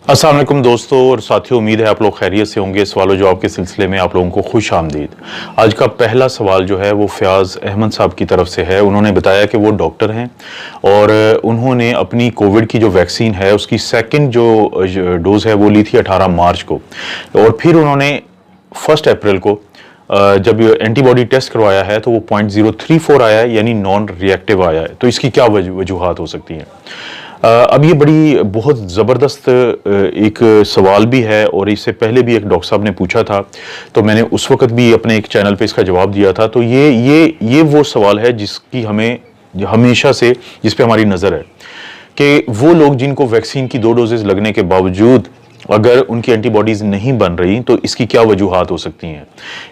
अस्सलाम वालेकुम दोस्तों और साथियों, उम्मीद है आप लोग खैरियत से होंगे। सवाल जवाब के सिलसिले में आप लोगों को खुश आमदीद। आज का पहला सवाल जो है वो फ़याज़ अहमद साहब की तरफ से है। उन्होंने बताया कि वो डॉक्टर हैं और उन्होंने अपनी कोविड की जो वैक्सीन है उसकी सेकंड जो डोज़ है वो ली थी 18 मार्च को, और फिर उन्होंने 1 अप्रैल को जब एंटीबॉडी टेस्ट करवाया है तो वो 0.034 आया है, यानी नॉन रिएक्टिव आया है। तो इसकी क्या वजूहात हो सकती हैं? अब ये बड़ी बहुत ज़बरदस्त एक सवाल भी है और इससे पहले भी एक डॉक्टर साहब ने पूछा था, तो मैंने उस वक्त भी अपने एक चैनल पे इसका जवाब दिया था। तो ये वो सवाल है जिसकी हमें हमेशा से जिस पे हमारी नज़र है कि वो लोग जिनको वैक्सीन की 2 डोजेज़ लगने के बावजूद अगर उनकी एंटीबॉडीज नहीं बन रही तो इसकी क्या वजूहात हो सकती हैं।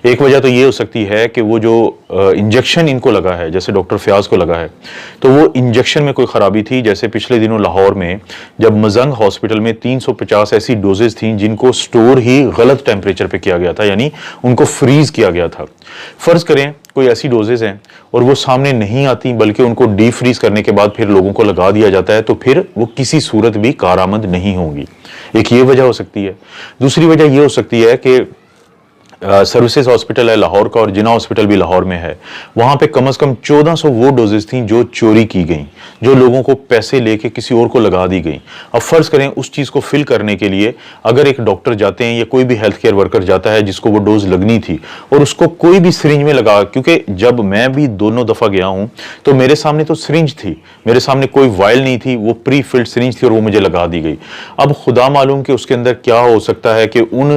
एक वजह तो ये हो सकती है कि वो जो इंजेक्शन इनको लगा है, जैसे डॉक्टर फ़याज़ को लगा है, तो वो इंजेक्शन में कोई ख़राबी थी। जैसे पिछले दिनों लाहौर में जब मजंग हॉस्पिटल में 350 ऐसी डोजेज थी जिनको स्टोर ही गलत टेम्परेचर पे किया गया था, यानी उनको फ्रीज किया गया था। फ़र्ज़ करें कोई ऐसी डोजेज हैं और वो सामने नहीं आती बल्कि उनको डीप फ्रीज करने के बाद फिर लोगों को लगा दिया जाता है, तो फिर वो किसी सूरत भी कारआमद नहीं होंगी। एक ये वजह हो सकती है। दूसरी वजह ये हो सकती है कि सर्विसेज हॉस्पिटल है लाहौर का और जिना हॉस्पिटल भी लाहौर में है, वहां पे कम से कम 1400 वो डोजेज थी जो चोरी की गई, जो लोगों को पैसे लेके किसी और को लगा दी गई। अब फर्ज करें उस चीज को फिल करने के लिए अगर एक डॉक्टर जाते हैं या कोई भी हेल्थ केयर वर्कर जाता है जिसको वो डोज लगनी थी और उसको कोई भी सिरिंज में लगा, क्योंकि जब मैं भी दोनों दफा गया हूं तो मेरे सामने तो सिरिंज थी, मेरे सामने कोई वायल नहीं थी, वो प्री फिल्ड सिरिंज थी और वो मुझे लगा दी गई। अब खुदा मालूम कि उसके अंदर क्या हो सकता है कि उन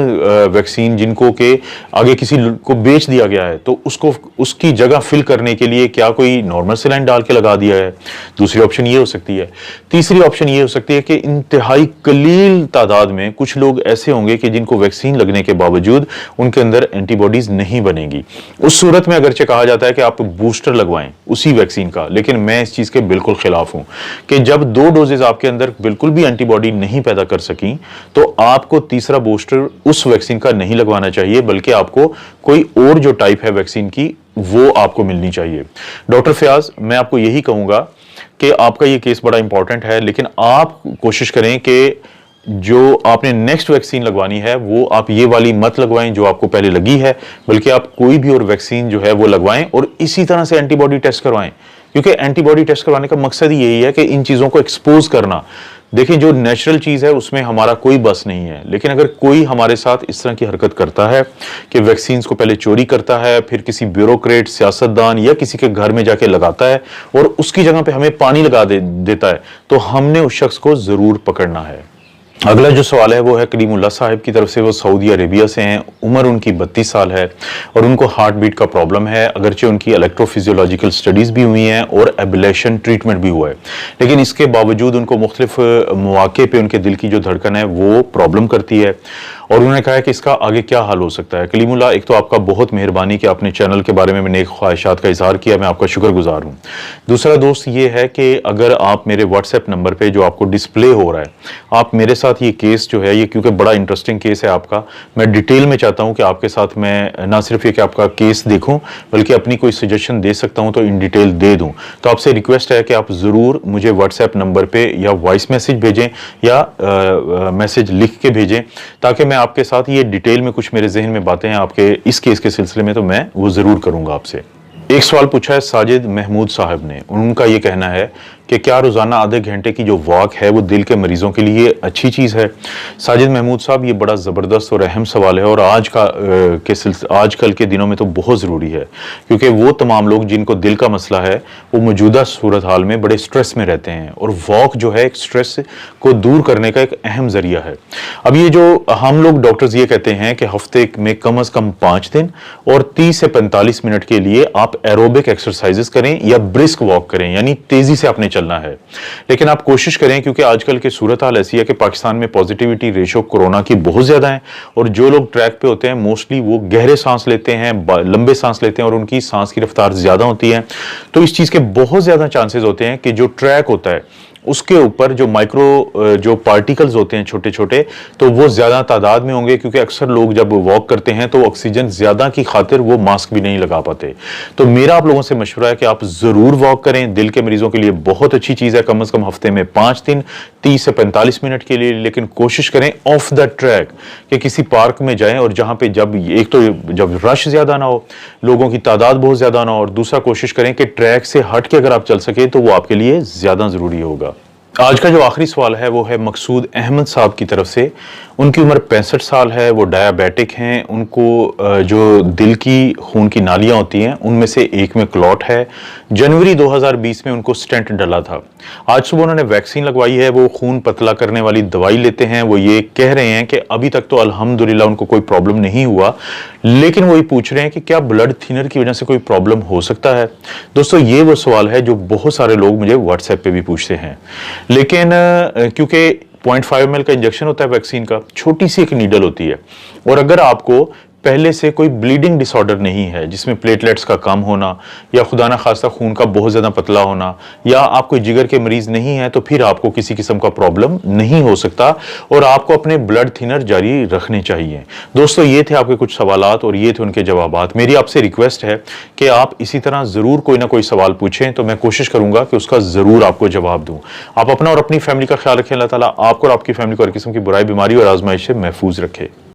वैक्सीन जिनको के आगे किसी को बेच दिया गया है तो उसको उसकी जगह फिल करने के लिए क्या कोई नॉर्मल सिलेंडर डाल के लगा दिया है। दूसरी ऑप्शन ये हो सकती है। तीसरी ऑप्शन ये हो सकती है कि इंतहाई कलील तादाद में कुछ लोग ऐसे होंगे कि जिनको वैक्सीन लगने के बावजूद उनके अंदर एंटीबॉडीज नहीं बनेगी। उस सूरत में अगरचे कहा जाता है कि आप बूस्टर लगवाएं उसी वैक्सीन का, लेकिन मैं इस चीज के बिल्कुल खिलाफ हूं कि जब 2 डोजेज आपके अंदर बिल्कुल भी एंटीबॉडी नहीं पैदा कर सकी तो आपको तीसरा बूस्टर उस वैक्सीन का नहीं लगवाना चाहिए, बल्कि आपको कोई और जो टाइप है वैक्सीन की वो आपको मिलनी चाहिए। डॉक्टर फ़याज़, मैं आपको यही कहूंगा कि आपका ये केस बड़ा इंपॉर्टेंट है, लेकिन आप कोशिश करें कि जो आपने नेक्स्ट वैक्सीन लगवानी है वो आप ये वाली मत लगवाएं जो आपको पहले लगी है, बल्कि आप कोई भी और वैक्सीन जो है वो लगवाएं और इसी तरह से एंटीबॉडी टेस्ट करवाएं, क्योंकि एंटीबॉडी टेस्ट करवाने का मकसद ही यही है कि इन चीजों को एक्सपोज करना। देखिए, जो नेचुरल चीज है उसमें हमारा कोई बस नहीं है, लेकिन अगर कोई हमारे साथ इस तरह की हरकत करता है कि वैक्सीन को पहले चोरी करता है, फिर किसी ब्यूरोक्रेट, सियासतदान या किसी के घर में जाके लगाता है और उसकी जगह पे हमें पानी लगा देता है, तो हमने उस शख्स को जरूर पकड़ना है। अगला जो सवाल है वो है कलीमुल्लाह साहिब की तरफ से। वो सऊदी अरेबिया से हैं, उम्र उनकी 32 साल है और उनको हार्ट बीट का प्रॉब्लम है। अगरचे उनकी इलेक्ट्रोफिजियोलॉजिकल स्टडीज़ भी हुई हैं और एब्लेशन ट्रीटमेंट भी हुआ है, लेकिन इसके बावजूद उनको मुख्तलिफ मौके पे उनके दिल की जो धड़कन है वो प्रॉब्लम करती है और उन्होंने कहा है कि इसका आगे क्या हल हो सकता है। कलीमुल्लाह, एक तो आपका बहुत मेहरबानी कि आपने चैनल के बारे में नेक ख्वाहिशात का इजहार किया, मैं आपका शुक्रगुजार हूँ। दूसरा दोस्त ये है कि अगर आप मेरे व्हाट्सएप नंबर पे जो आपको डिस्प्ले हो रहा है, आप मेरे साथ ये केस जो है, ये क्योंकि बड़ा इंटरेस्टिंग केस है आपका, मैं डिटेल में चाहता हूँ कि आपके साथ मैं ना सिर्फ ये कि आपका केस देखूँ बल्कि अपनी कोई सजेशन दे सकता हूँ तो इन डिटेल दे दूँ। तो आपसे रिक्वेस्ट है कि आप ज़रूर मुझे व्हाट्सएप नंबर पर या वॉइस मैसेज भेजें या मैसेज लिख के भेजें, ताकि मैं आपके साथ ये डिटेल में कुछ मेरे जहन में बातें हैं आपके इस केस के सिलसिले में, तो मैं वो जरूर करूंगा आपसे। एक सवाल पूछा है साजिद महमूद साहब ने। उनका ये कहना है कि क्या रोज़ाना आधे घंटे की जो वॉक है वो दिल के मरीजों के लिए अच्छी चीज़ है? साजिद महमूद साहब, ये बड़ा ज़बरदस्त और अहम सवाल है और आजकल के दिनों में तो बहुत ज़रूरी है, क्योंकि वो तमाम लोग जिनको दिल का मसला है वो मौजूदा सूरत हाल में बड़े स्ट्रेस में रहते हैं और वॉक जो है एक स्ट्रेस को दूर करने का एक अहम ज़रिया है। अब ये जो हम लोग डॉक्टर्स ये कहते हैं कि हफ्ते में कम अज़ कम 5 दिन और 30 से 45 मिनट के लिए आप एरोबिक एक्सरसाइजेस करें या ब्रिस्क वॉक करें, यानी तेज़ी से आपने चलना है। लेकिन आप कोशिश करें, क्योंकि आजकल की सूरत हाल ऐसी है कि पाकिस्तान में पॉजिटिविटी रेशो कोरोना की बहुत ज्यादा है और जो लोग ट्रैक पे होते हैं मोस्टली वो गहरे सांस लेते हैं, लंबे सांस लेते हैं और उनकी सांस की रफ्तार ज्यादा होती है। तो इस चीज के बहुत ज्यादा चांसेस होते हैं कि जो ट्रैक होता है उसके ऊपर जो माइक्रो जो पार्टिकल्स होते हैं छोटे छोटे, तो वो ज़्यादा तादाद में होंगे, क्योंकि अक्सर लोग जब वॉक करते हैं तो ऑक्सीजन ज़्यादा की खातिर वो मास्क भी नहीं लगा पाते। तो मेरा आप लोगों से मशवरा है कि आप ज़रूर वॉक करें। दिल के मरीजों के लिए बहुत अच्छी चीज़ है, कम से कम हफ्ते में 5 दिन 30 से 45 मिनट के लिए, लेकिन कोशिश करें ऑफ द ट्रैक कि किसी पार्क में जाएं और जहां पे जब एक तो जब रश ज़्यादा ना हो, लोगों की तादाद बहुत ज़्यादा ना हो, और दूसरा कोशिश करें कि ट्रैक से हट के अगर आप चल सकें तो वो आपके लिए ज़्यादा ज़रूरी होगा। आज का जो आखिरी सवाल है वो है मकसूद अहमद साहब की तरफ से। उनकी उम्र 65 साल है, वो डायबिटिक हैं, उनको जो दिल की खून की नालियां होती हैं उनमें से एक में क्लॉट है। जनवरी 2020 में उनको स्टेंट डला था। आज सुबह उन्होंने वैक्सीन लगवाई है, वो खून पतला करने वाली दवाई लेते हैं। वो ये कह रहे हैं कि अभी तक तो अल्हम्दुलिल्लाह उनको कोई प्रॉब्लम नहीं हुआ, लेकिन वो ये पूछ रहे हैं कि क्या ब्लड थिनर की वजह से कोई प्रॉब्लम हो सकता है। दोस्तों, ये वो सवाल है जो बहुत सारे लोग मुझे व्हाट्सएप पे भी पूछते हैं, लेकिन क्योंकि 0.5 ml का इंजेक्शन होता है वैक्सीन का, छोटी सी एक नीडल होती है, और अगर आपको पहले से कोई ब्लीडिंग डिसऑर्डर नहीं है जिसमें प्लेटलेट्स का कम होना या खुदा ना खास्ता खून का बहुत ज़्यादा पतला होना, या आप कोई जिगर के मरीज नहीं है, तो फिर आपको किसी किस्म का प्रॉब्लम नहीं हो सकता और आपको अपने ब्लड थिनर जारी रखने चाहिए। दोस्तों, ये थे आपके कुछ सवालात और ये थे उनके जवाबात। मेरी आपसे रिक्वेस्ट है कि आप इसी तरह ज़रूर कोई ना कोई सवाल पूछें, तो मैं कोशिश करूंगा कि उसका ज़रूर आपको जवाब दूँ। आप अपना और अपनी फैमिली का ख्याल रखें। अल्लाह ताला आपको और आपकी फैमिली को हर किस्म की बुराई, बीमारी और आजमाइश से महफूज रखे।